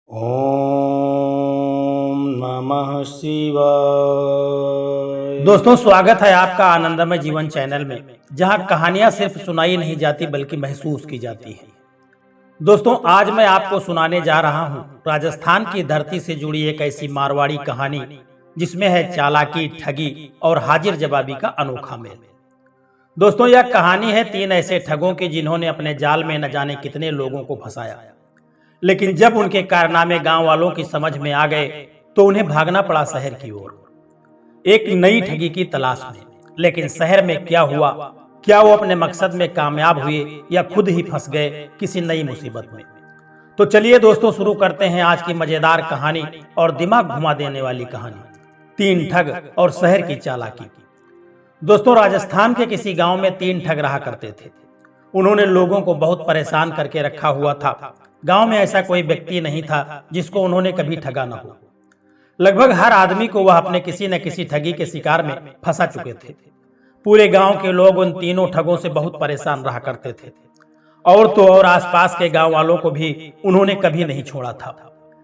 ओम नमः शिवाय। दोस्तों, स्वागत है आपका आनंदमय जीवन चैनल में, जहां कहानियां सिर्फ सुनाई नहीं जाती बल्कि महसूस की जाती हैं। दोस्तों, आज मैं आपको सुनाने जा रहा हूं राजस्थान की धरती से जुड़ी एक ऐसी मारवाड़ी कहानी जिसमें है चालाकी, ठगी और हाजिर जवाबी का अनोखा मेल। दोस्तों, यह कहानी है तीन ऐसे ठगों की जिन्होंने अपने जाल में न जाने कितने लोगों को फंसाया, लेकिन जब उनके कारनामे गांव वालों की समझ में आ गए तो उन्हें भागना पड़ा शहर की ओर, एक नई ठगी की तलाश में। लेकिन शहर में क्या हुआ? क्या वो अपने मकसद में कामयाब हुए या खुद ही फंस गए किसी नई मुसीबत में? तो चलिए दोस्तों, शुरू करते हैं आज की मजेदार कहानी और दिमाग घुमा देने वाली कहानी, तीन ठग और शहर की चालाकी। दोस्तों, राजस्थान के किसी गांव में तीन ठग रहा करते थे। उन्होंने लोगों को बहुत परेशान करके रखा हुआ था। गांव में ऐसा कोई व्यक्ति नहीं था जिसको उन्होंने कभी ठगा न हो। लगभग हर आदमी को वह अपने किसी न किसी ठगी के शिकार में फंसा चुके थे। पूरे गांव के लोग उन तीनों ठगों से बहुत परेशान रहा करते थे। और तो और आसपास के गांव वालों को भी उन्होंने कभी नहीं छोड़ा था।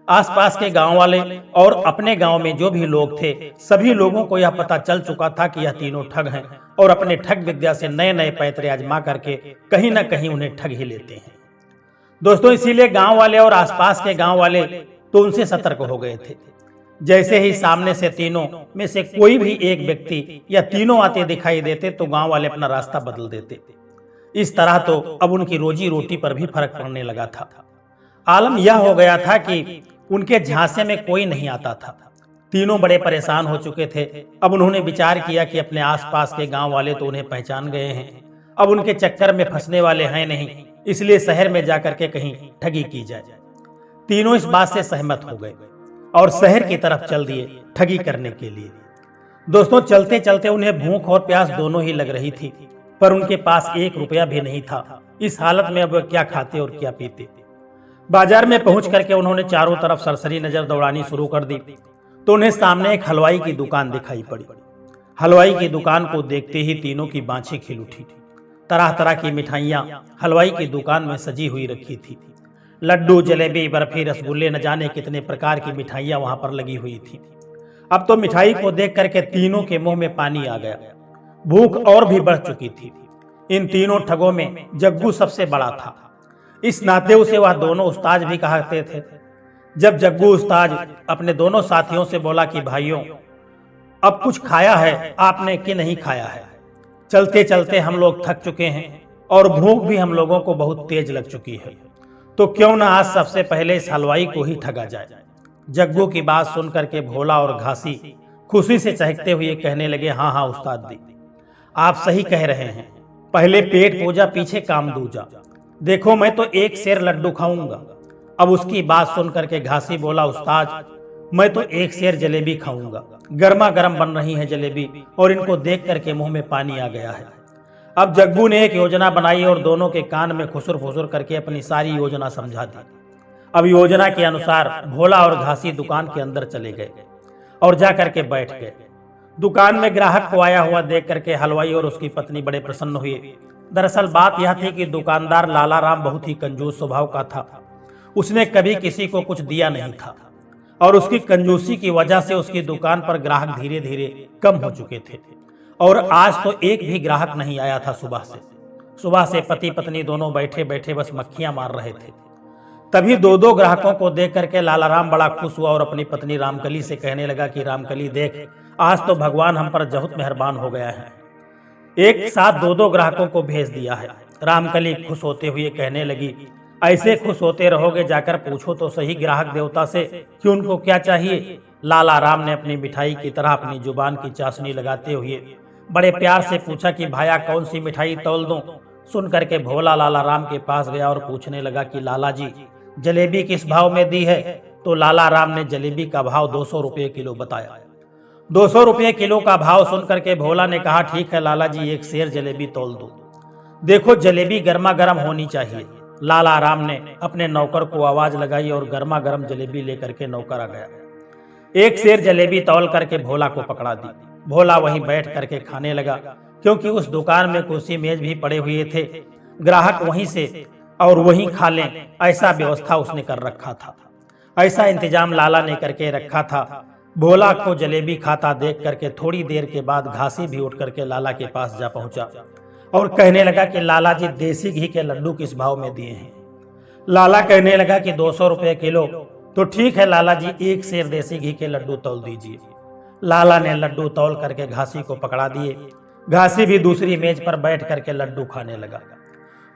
आसपास के गांव वाले और अपने गांव में जो भी लोग थे, सभी लोगों को यह पता चल चुका था कि यह तीनों ठग हैं और अपने ठग विद्या से नए नए पैतरे आजमा करके कहीं न कहीं उन्हें ठग ही लेते हैं। दोस्तों, इसीलिए गांव वाले और आसपास के गांव वाले तो उनसे सतर्क हो गए थे। जैसे ही सामने से तीनों में से कोई भी एक व्यक्ति या तीनों आते दिखाई देते तो गांव वाले अपना रास्ता बदल देते। इस तरह तो अब उनकी रोजी रोटी पर भी फर्क पड़ने लगा था। आलम यह हो गया था कि उनके झांसे में कोई नहीं आता था। तीनों बड़े परेशान हो चुके थे। अब उन्होंने विचार किया कि अपने आसपास के गांव वाले तो उन्हें पहचान गए हैं, अब उनके चक्कर में फंसने वाले हैं नहीं, इसलिए शहर में जाकर के कहीं ठगी की जाए। तीनों इस बात से सहमत हो गए और शहर की तरफ चल दिए ठगी करने के लिए। दोस्तों, चलते चलते उन्हें भूख और प्यास दोनों ही लग रही थी, पर उनके पास 1 रुपया भी नहीं था। इस हालत में अब वे क्या खाते और क्या पीते? बाजार में पहुंच करके उन्होंने चारों तरफ सरसरी नजर दौड़ानी शुरू कर दी तो उन्हें सामने एक हलवाई की दुकान दिखाई पड़ी। हलवाई की दुकान को देखते ही तीनों की बाँछें खिल उठी। तरह तरह की मिठाइयाँ हलवाई की दुकान में सजी हुई रखी थी। लड्डू, जलेबी, बर्फी, रसगुल्ले, न जाने कितने प्रकार की मिठाइयाँ वहां पर लगी हुई थी। अब तो मिठाई को देख करके तीनों के मुंह में पानी आ गया। भूख और भी बढ़ चुकी थी। इन तीनों ठगों में जग्गू सबसे बड़ा था। इस नाते उसे वह दोनों उस्ताद भी कहते थे। जब जग्गू उस्ताद अपने दोनों साथियों से बोला कि भाइयों, अब कुछ खाया है आपने कि नहीं खाया है? चलते चलते हम लोग थक चुके हैं और भूख भी हम लोगों को बहुत तेज लग चुकी है, तो क्यों ना आज सबसे पहले इस हलवाई को ही ठगा जाए। जग्गू की बात सुनकर के भोला और घासी खुशी से चहकते हुए कहने लगे, हाँ हाँ उस्ताद जी, आप सही कह रहे हैं। पहले पेट पूजा पीछे काम दूजा। देखो, मैं तो 1 सेर लड्डू खाऊंगा। अब उसकी बात सुनकर के घासी बोला, उस्ताद मैं तो 1 सेर जलेबी खाऊंगा। गर्मा गर्म बन रही है जलेबी और इनको देख करके मुंह में पानी आ गया है। अब जग्गू ने एक योजना बनाई और दोनों के कान में खुसुर फुसुर करके अपनी सारी योजना समझा दी। अब योजना के अनुसार भोला और घासी दुकान के अंदर चले गए और जा करके बैठ गए। दुकान में ग्राहक को आया हुआ देख करके हलवाई और उसकी पत्नी बड़े प्रसन्न हुए। दरअसल बात यह थी कि दुकानदार लाला राम बहुत ही कंजूस स्वभाव का था। उसने कभी किसी को कुछ दिया नहीं था और उसकी कंजूसी की वजह से उसकी दुकान पर ग्राहक धीरे धीरे कम हो चुके थे। और आज तो एक भी ग्राहक नहीं आया था। सुबह से पति पत्नी दोनों बैठे बैठे बस मक्खियां मार रहे थे। तभी 2-2 ग्राहकों को देख करके लाला राम बड़ा खुश हुआ और अपनी पत्नी रामकली से कहने लगा कि रामकली देख, आज तो भगवान हम पर बहुत मेहरबान हो गया है। एक साथ 2-2 ग्राहकों को भेज दिया है। रामकली खुश होते हुए कहने लगी, ऐसे खुश होते रहोगे जाकर पूछो तो सही ग्राहक देवता से कि उनको क्या चाहिए। लाला राम ने अपनी मिठाई की तरह अपनी जुबान की चाशनी लगाते हुए बड़े प्यार से पूछा कि भाया कौन सी मिठाई तौल दूं। सुन करके भोला लाला राम के पास गया और पूछने लगा कि लाला जी, जलेबी किस भाव में दी है? तो लाला राम ने जलेबी का भाव 200 रुपये किलो बताया। 200 रुपये किलो का भाव सुन करके भोला ने कहा, ठीक है लाला जी, 1 सेर जलेबी तौल दो। देखो, जलेबी गर्मा गर्म होनी चाहिए। लाला राम ने अपने नौकर को आवाज लगाई और गर्मा गर्म जलेबी लेकर के नौकर आ गया। 1 सेर जलेबी तौल करके भोला को पकड़ा दी। भोला वहीं बैठ करके खाने लगा, क्योंकि उस दुकान में कुर्सी मेज भी पड़े हुए थे। ग्राहक वहीं से और वहीं खा लें, ऐसा व्यवस्था उसने कर रखा था। ऐसा इंतजाम लाला ने करके रखा था। भोला को जलेबी खाता देख करके थोड़ी देर के बाद घासी भी उठ करके लाला के पास जा पहुंचा और कहने लगा कि लाला जी, देसी घी के लड्डू किस भाव में दिए हैं? लाला कहने लगा कि 200 रुपये किलो। तो ठीक है लाला जी, 1 सेर देसी घी के लड्डू तौल दीजिए। लाला ने लड्डू तौल करके घासी को पकड़ा दिए। घासी भी दूसरी मेज पर बैठ करके लड्डू खाने लगा।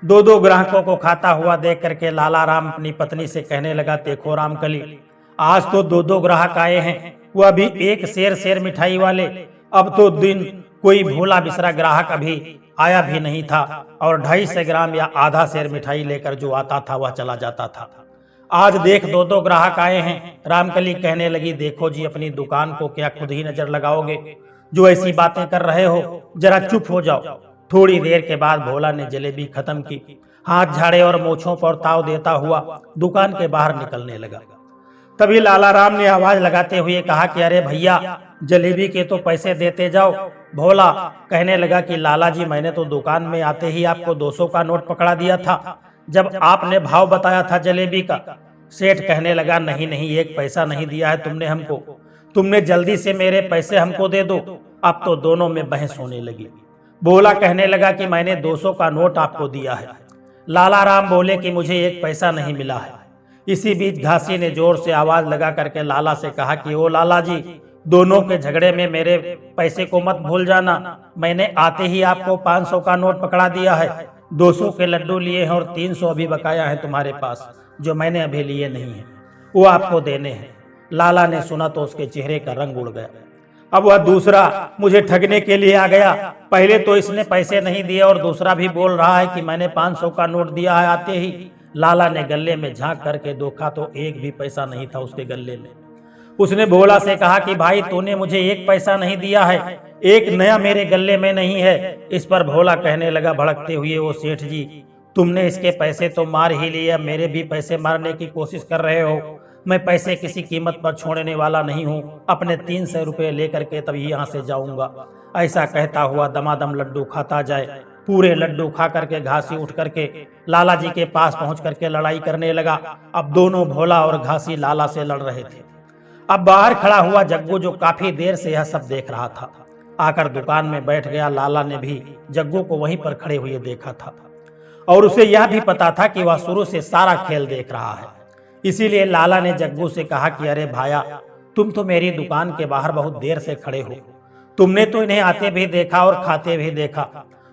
2-2 ग्राहकों को खाता हुआ देख करके लाला राम अपनी पत्नी से कहने लगा, देखो रामकली, आज तो 2-2 ग्राहक आए हैं, वह भी 1 सेर मिठाई वाले। अब तो दिन कोई भूला बिसरा ग्राहक अभी आया भी नहीं था और 250 ग्राम या आधा सेर मिठाई लेकर जो आता था वह चला जाता था। आज देख 2-2 ग्राहक आए हैं। रामकली कहने लगी, देखो जी, अपनी दुकान को क्या खुद ही नजर लगाओगे? जो ऐसी बातें कर रहे हो, जरा चुप हो जाओ। थोड़ी देर के बाद भोला ने जलेबी खत्म की, हाथ झाड़े और मूंछों पर ताव देता हुआ दुकान के बाहर निकलने लगा। तभी लाला राम ने आवाज लगाते हुए कहा कि अरे भैया, जलेबी के तो पैसे देते जाओ। भोला कहने लगा कि लाला जी, मैंने तो दुकान में आते ही आपको 200 का नोट पकड़ा दिया था जब आपने भाव बताया था जलेबी का। सेठ कहने लगा, नहीं नहीं, 1 पैसा नहीं दिया है तुमने हमको, तुमने जल्दी से मेरे पैसे हमको दे दो। अब तो दोनों में बहस होने लगी। भोला कहने लगा कि मैंने 200 का नोट आपको दिया है। लाला राम बोले कि मुझे 1 पैसा नहीं मिला है। इसी बीच घासी ने जोर से आवाज लगा करके लाला से कहा कि ओ लाला जी, दोनों के झगड़े में मेरे पैसे को मत भूल जाना। मैंने आते ही आपको 500 का नोट पकड़ा दिया है, 200 के लड्डू लिए हैं और 300 अभी बकाया है तुम्हारे पास, जो मैंने अभी लिए नहीं है, वो आपको देने हैं। लाला ने सुना तो उसके चेहरे का रंग उड़ गया। अब वह दूसरा मुझे ठगने के लिए आ गया। पहले तो इसने पैसे नहीं दिए और दूसरा भी बोल रहा है कि मैंने 500 का नोट दिया है। आते ही लाला ने गले में झांक करके देखा तो 1 भी पैसा नहीं था उसके गले में। उसने भोला से कहा कि भाई, तूने मुझे 1 पैसा नहीं दिया है, 1 नया मेरे गले में नहीं है। इस पर भोला कहने लगा भड़कते हुए, ओ सेठ जी, तुमने इसके पैसे तो मार ही लिए, मेरे भी पैसे मारने की कोशिश कर रहे हो। मैं पैसे किसी कीमत पर छोड़ने वाला नहीं हूँ। अपने 300 रुपये लेकर के तभी यहाँ से जाऊंगा। ऐसा कहता हुआ दमादम लड्डू खाता जाए। पूरे लड्डू खा करके घासी उठ करके लाला जी के पास पहुंच करके लड़ाई करने लगा। अब दोनों भोला और घासी लाला से लड़ रहे थे। अब बाहर खड़ा हुआ जग्गू, जो काफी देर से यह सब देख रहा था, आकर दुकान में बैठ गया। लाला ने भी जग्गू को वहीं पर खड़े हुए देखा था और उसे यह भी पता था कि वह शुरू से सारा खेल देख रहा है। इसीलिए लाला ने जग्गू से कहा कि अरे भाया, तुम तो मेरी दुकान के बाहर बहुत देर से खड़े हो, तुमने तो इन्हें आते भी देखा और खाते भी देखा,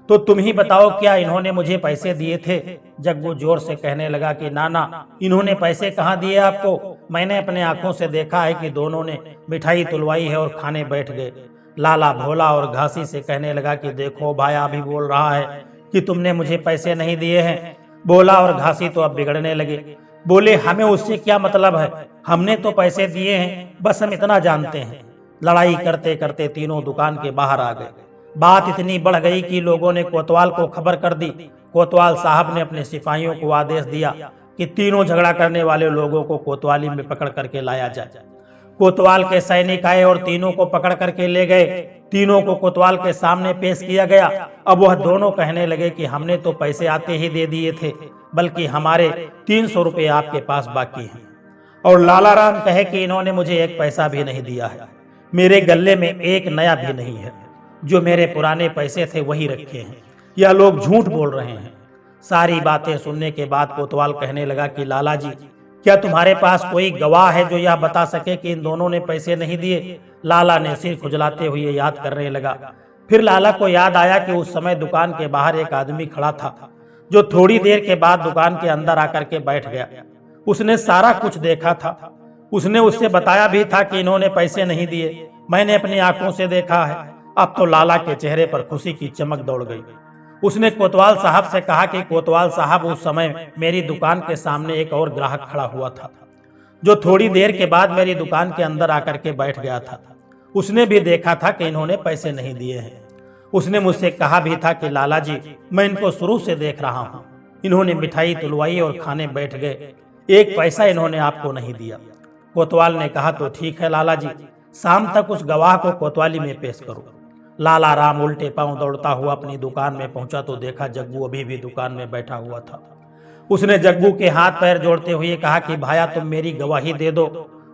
तो तुम ही बताओ क्या इन्होंने मुझे पैसे दिए थे? जग्गू जोर से कहने लगा कि ना, इन्होंने पैसे कहाँ दिए आपको? मैंने अपने आंखों से देखा है कि दोनों ने मिठाई तुलवाई है और खाने बैठ गए। लाला भोला और घासी से कहने लगा कि देखो भाया अभी बोल रहा है कि तुमने मुझे पैसे नहीं दिए हैं। भोला और घासी तो अब बिगड़ने लगे। बोले, हमें उससे क्या मतलब है, हमने तो पैसे दिए हैं, बस हम इतना जानते हैं। लड़ाई करते करते तीनों दुकान के बाहर आ गए। बात इतनी बढ़ गई कि लोगों ने कोतवाल को खबर कर दी। कोतवाल साहब ने अपने सिपाहियों को आदेश दिया कि तीनों झगड़ा करने वाले लोगों को कोतवाली में पकड़ करके लाया जाए। कोतवाल के सैनिक आए और तीनों को पकड़ करके ले गए। तीनों को कोतवाल के सामने पेश किया गया। अब वह दोनों कहने लगे कि हमने तो पैसे आते ही दे दिए थे, बल्कि हमारे 300 रुपये आपके पास बाकी हैं। और लाला राम कहे कि इन्होंने मुझे 1 पैसा भी नहीं दिया है, मेरे गले में 1 नया भी नहीं है, जो मेरे पुराने पैसे थे वही रखे हैं। यह लोग झूठ बोल रहे हैं। सारी बातें सुनने के बाद कोतवाल कहने लगा कि लाला जी, क्या तुम्हारे पास कोई गवाह है जो यह बता सके कि इन दोनों ने पैसे नहीं दिए? लाला ने सिर खुजलाते हुए याद करने लगा। फिर लाला को याद आया कि उस समय दुकान के बाहर एक आदमी खड़ा था, जो थोड़ी देर के बाद दुकान के अंदर आकर के बैठ गया। उसने सारा कुछ देखा था। उसने उससे बताया भी था कि इन्होंने पैसे नहीं दिए, मैंने अपनी आंखों से देखा है। अब तो लाला के चेहरे पर खुशी की चमक दौड़ गई। उसने कोतवाल साहब से कहा कि कोतवाल साहब, उस समय मेरी दुकान के सामने एक और ग्राहक खड़ा हुआ था, जो थोड़ी देर के बाद मेरी दुकान के अंदर आकर के बैठ गया था। उसने भी देखा था कि इन्होंने पैसे नहीं दिए हैं। उसने मुझसे कहा भी था कि लाला जी, मैं इनको शुरू से देख रहा हूँ, इन्होंने मिठाई तुलवाई और खाने बैठ गए, 1 पैसा इन्होंने आपको नहीं दिया। कोतवाल ने कहा, तो ठीक है लाला जी, शाम तक उस गवाह को कोतवाली में पेश करो। लाला राम उल्टे पांव दौड़ता हुआ अपनी दुकान में पहुंचा तो देखा जग्गू अभी भी दुकान में बैठा हुआ था। उसने जग्गू के हाथ पैर जोड़ते हुए कहा कि भाया तुम मेरी गवाही दे दो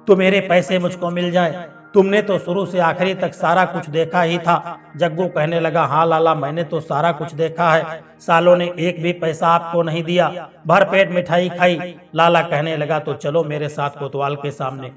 तो मेरे पैसे मुझको मिल जाए। तुमने तो शुरू से आखिरी तक सारा कुछ देखा ही था। जग्गू कहने लगा, हाँ लाला, मैंने तो सारा कुछ देखा है। सालों ने एक भी पैसा आपको नहीं दिया, भर पेट मिठाई खाई। लाला कहने लगा, तो चलो मेरे साथ कोतवाल के सामने।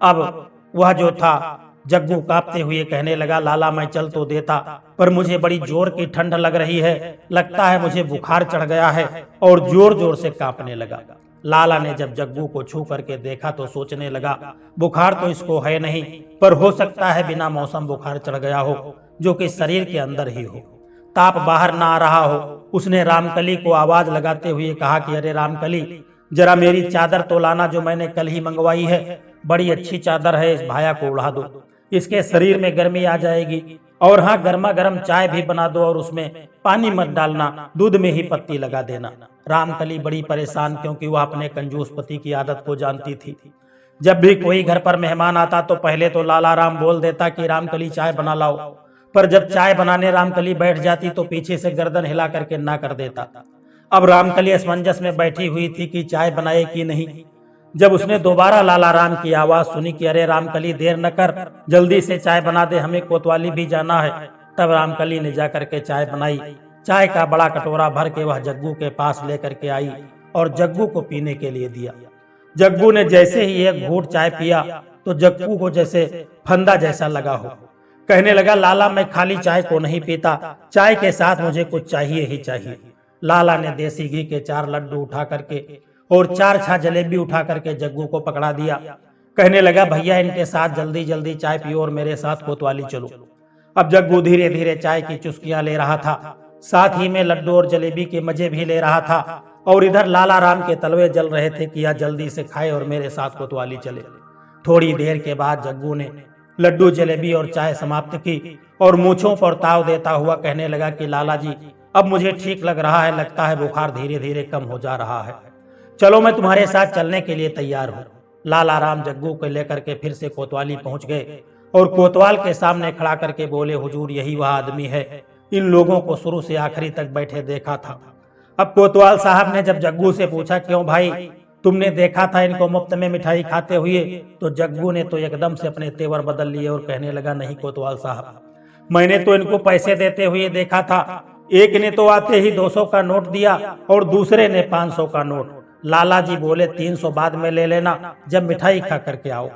अब वह जो था, जग्गू कांपते हुए कहने लगा, लाला मैं चल तो देता, पर मुझे बड़ी जोर की ठंड लग रही है। लगता है मुझे बुखार चढ़ गया है, और जोर जोर से कांपने लगा। लाला ने जब जग्गू को छू करके देखा तो सोचने लगा, बुखार तो इसको है नहीं, पर हो सकता है बिना मौसम बुखार चढ़ गया हो, जो कि शरीर के अंदर ही हो, ताप बाहर ना आ रहा हो। उसने रामकली को आवाज लगाते हुए कहा कि अरे रामकली, जरा मेरी चादर तो लाना जो मैंने कल ही मंगवाई है। बड़ी अच्छी चादर है, इस भाया को उड़ा दो, इसके शरीर में गर्मी आ जाएगी। और हाँ, गर्मा गर्म चाय भी बना दो, और उसमें पानी मत डालना, दूध में ही पत्ती लगा देना। रामकली बड़ी परेशान, क्योंकि वह अपने कंजूस पति की आदत को जानती थी। जब भी कोई घर पर मेहमान आता तो पहले तो लाला राम बोल देता कि रामकली चाय बना लाओ, पर जब चाय बनाने रामकली बैठ जाती तो पीछे से गर्दन हिला करके ना कर देता। अब रामकली असमंजस में बैठी हुई थी कि चाय बनाए कि नहीं। जब उसने दोबारा लाला राम की आवाज सुनी कि अरे रामकली, देर न कर, जल्दी से चाय बना दे, हमें कोतवाली भी जाना है, तब रामकली ने जाकर के चाय बनाई। चाय का बड़ा कटोरा भर के वह जग्गू के पास लेकर के आई और जग्गू को पीने के लिए दिया। जग्गू ने जैसे ही एक घूंट चाय पिया तो जग्गू को जैसे फंदा जैसा लगा हो। कहने लगा, लाला मैं खाली चाय को नहीं पीता, चाय के साथ मुझे कुछ चाहिए ही चाहिए। लाला ने देसी घी के 4 लड्डू उठा करके और 4 छा जलेबी उठा करके जग्गू को पकड़ा दिया। कहने लगा, भैया इनके साथ जल्दी जल्दी चाय पियो और मेरे साथ कोतवाली चलो। अब जग्गू धीरे धीरे चाय की चुस्कियां ले रहा था, साथ ही में लड्डू और जलेबी के मजे भी ले रहा था। और इधर लाला राम के तलवे जल रहे थे कि यह जल्दी से खाए और मेरे साथ कोतवाली चले। थोड़ी देर के बाद जग्गू ने लड्डू, जलेबी और चाय समाप्त की और मूंछों पर ताव देता हुआ कहने लगा कि लाला जी, अब मुझे ठीक लग रहा है, लगता है बुखार धीरे धीरे कम हो जा रहा है, चलो मैं तुम्हारे साथ चलने के लिए तैयार हूँ। लाला राम जग्गू को लेकर के फिर से कोतवाली पहुंच गए और कोतवाल के सामने खड़ा करके बोले, हुजूर यही वह आदमी है, इन लोगों को शुरू से आखिरी तक बैठे देखा था। अब कोतवाल साहब ने जब जग्गू से पूछा, क्यों भाई, तुमने देखा था इनको मुफ्त में मिठाई खाते हुए? तो जग्गू ने तो एकदम से अपने तेवर बदल लिए और कहने लगा, नहीं कोतवाल साहब, मैंने तो इनको पैसे देते हुए देखा था। एक ने तो आते ही 200 का नोट दिया और दूसरे ने 500 का नोट। लाला जी बोले 300 बाद में ले लेना, जब मिठाई खा करके आओ।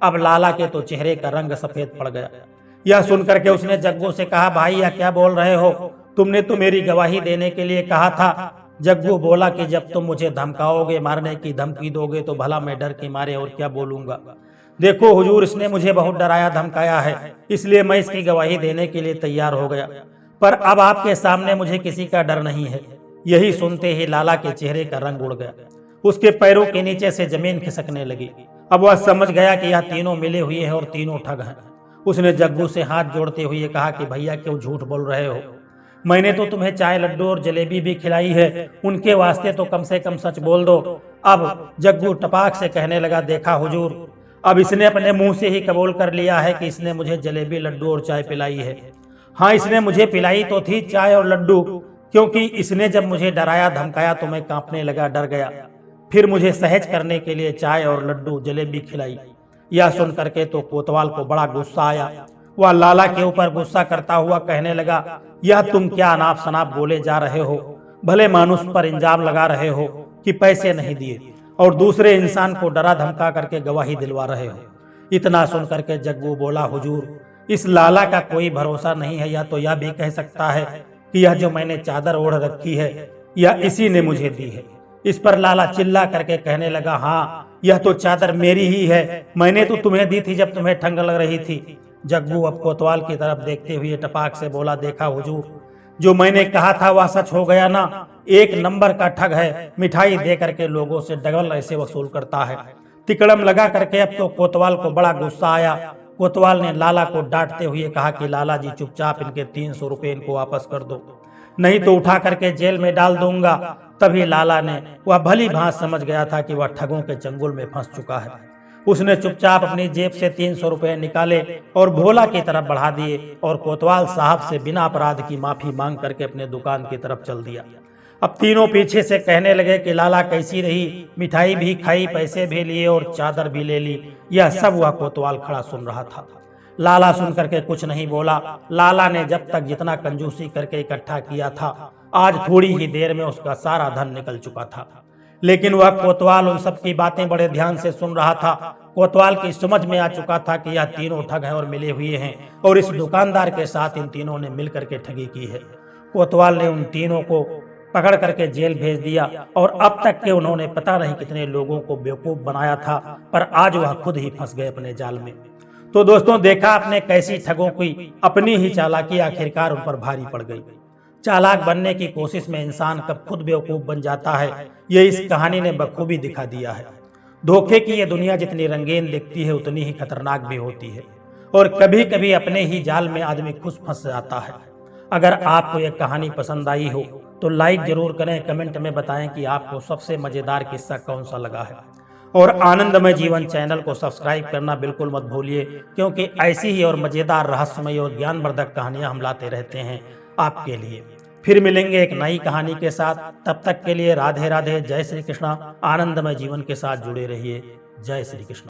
अब लाला के तो चेहरे का रंग सफेद पड़ गया। यह सुनकर के उसने जग्गू से कहा, भाई यह क्या बोल रहे हो, तुमने तो मेरी गवाही देने के लिए कहा था। जग्गू बोला कि जब तुम मुझे धमकाओगे, मारने की धमकी दोगे तो भला मैं डर के मारे और क्या बोलूंगा। देखो हुजूर, इसने मुझे बहुत डराया धमकाया है, इसलिए मैं इसकी गवाही देने के लिए तैयार हो गया, पर अब आपके सामने मुझे किसी का डर नहीं है। यही सुनते ही लाला के चेहरे का रंग उड़ गया, उसके पैरों के नीचे से जमीन खिसकने लगी। अब वह समझ गया कि यह तीनों मिले हुए हैं और तीनों ठग हैं। उसने जग्गू से हाथ जोड़ते हुए कहा कि भैया क्यों झूठ बोल रहे हो, मैंने तो तुम्हें चाय, लड्डू और जलेबी भी खिलाई है, उनके वास्ते तो कम से कम सच बोल दो। अब जग्गू टपाक से कहने लगा, देखा हुजूर, अब इसने अपने मुंह से ही कबूल कर लिया है कि इसने मुझे जलेबी, लड्डू और चाय पिलाई है। हाँ, इसने मुझे पिलाई तो थी चाय और लड्डू, क्योंकि इसने जब मुझे डराया धमकाया तो मैं कांपने लगा, डर गया। फिर मुझे सहज करने के लिए चाय और लड्डू, जलेबी खिलाई। यह सुन करके तो कोतवाल को बड़ा गुस्सा आया। वह लाला के ऊपर गुस्सा करता हुआ कहने लगा, यह तुम क्या अनाप शनाप बोले जा रहे हो, भले मानुस पर इंजाम लगा रहे हो कि पैसे नहीं दिए और दूसरे इंसान को डरा धमका करके गवाही दिलवा रहे हो। इतना सुन करके जग्गू बोला, हुजूर, इस लाला का कोई भरोसा नहीं है, या तो यह भी कह सकता है कि यह जो मैंने चादर ओढ़ रखी है यह इसी ने मुझे दी है। इस पर लाला चिल्ला करके कहने लगा, हाँ यह तो चादर मेरी ही है, मैंने तो तुम्हें दी थी जब तुम्हें ठंड लग रही थी। जग्गू अब कोतवाल की तरफ देखते हुए टपाक से बोला, देखा हुजूर, जो मैंने कहा था वह सच हो गया ना। एक नंबर का ठग है, मिठाई दे करके लोगों से डबल ऐसे वसूल करता है। तिकड़म लगा करके अब तो कोतवाल को बड़ा गुस्सा आया। कोतवाल ने लाला को डांटते हुए कहा कि लाला जी, चुपचाप इनके 300 रुपए इनको वापस कर दो, नहीं तो उठा करके जेल में डाल दूंगा। तभी लाला ने, वह भली भांत समझ गया था कि वह ठगों के चंगुल में फंस चुका है। उसने चुपचाप अपनी जेब से 300 रुपए निकाले और भोला की तरफ बढ़ा दिए और कोतवाल साहब से बिना अपराध की माफी मांग करके अपने दुकान की तरफ चल दिया। अब तीनों पीछे से कहने लगे कि लाला कैसी रही, मिठाई भी खाई, पैसे भी लिए और चादर भी ले ली। यह सब वह कोतवाल खड़ा सुन रहा था। लाला सुन करके कुछ नहीं बोला। लाला ने जब तक जितना कंजूसी करके इकट्ठा किया था, आज थोड़ी ही देर में उसका सारा धन निकल चुका था। लेकिन वह कोतवाल उन सब की बातें बड़े ध्यान से सुन रहा था। कोतवाल की समझ में आ चुका था कि यह तीनों ठग हैं और मिले हुए हैं और इस दुकानदार के साथ इन तीनों ने मिलकर के ठगी की है। कोतवाल ने उन तीनों को पकड़ करके जेल भेज दिया और अब तक के उन्होंने पता नहीं कितने लोगों को बेवकूफ बनाया था, पर आज वह खुद ही फंस गए अपने जाल में। तो दोस्तों, देखा आपने कैसी ठगों की अपनी ही चालाकी आखिरकार उन पर भारी पड़ गई। चालाक बनने की कोशिश में इंसान कब खुद बेवकूफ बन जाता है, ये इस कहानी ने बखूबी दिखा दिया है। धोखे की ये दुनिया जितनी रंगीन दिखती है उतनी ही खतरनाक भी होती है और कभी कभी अपने ही जाल में आदमी खुद फंस जाता है। अगर आपको यह कहानी पसंद आई हो तो लाइक जरूर करें, कमेंट में बताएं कि आपको सबसे मजेदार किस्सा कौन सा लगा है और आनंदमय जीवन चैनल को सब्सक्राइब करना बिल्कुल मत भूलिए, क्योंकि ऐसी ही और मजेदार रहस्यमय और ज्ञानवर्धक कहानियां हम लाते रहते हैं आपके लिए। फिर मिलेंगे एक नई कहानी के साथ, तब तक के लिए राधे राधे, जय श्री कृष्णा। आनंदमय जीवन के साथ जुड़े रहिए। जय श्री कृष्ण।